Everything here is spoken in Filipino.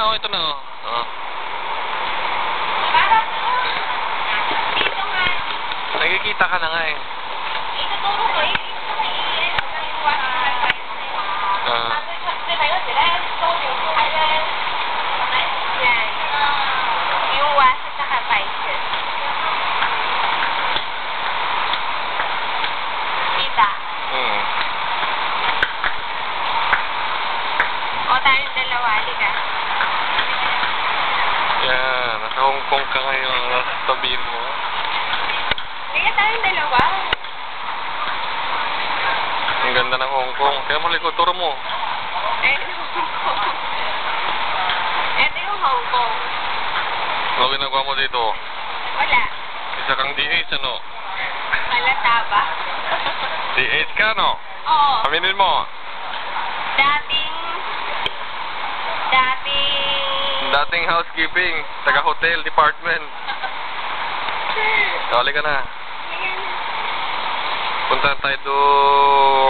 oh, ito na, oh. Oh. Dito nga. Nagkikita ka na nga eh. Ituturo ko eh. Yan. Yung wasa sa kapaisis. Kita. O tayong dalawa, halika. Yan, nasa Hong Kong ka ngayon. Nasa tabi mo. Halika tayong dalawa. Ang ganda ng Hong Kong. Kaya mo likod, turo mo. Ito yung Hong Kong. Ano ginagawa mo dito? Wala. Isa kang D8, ano? Malata ba? D8 ka, no? Oo. Aminin mo. Dating housekeeping, taga-hotel department. Dali ka na. Punta tayo doon.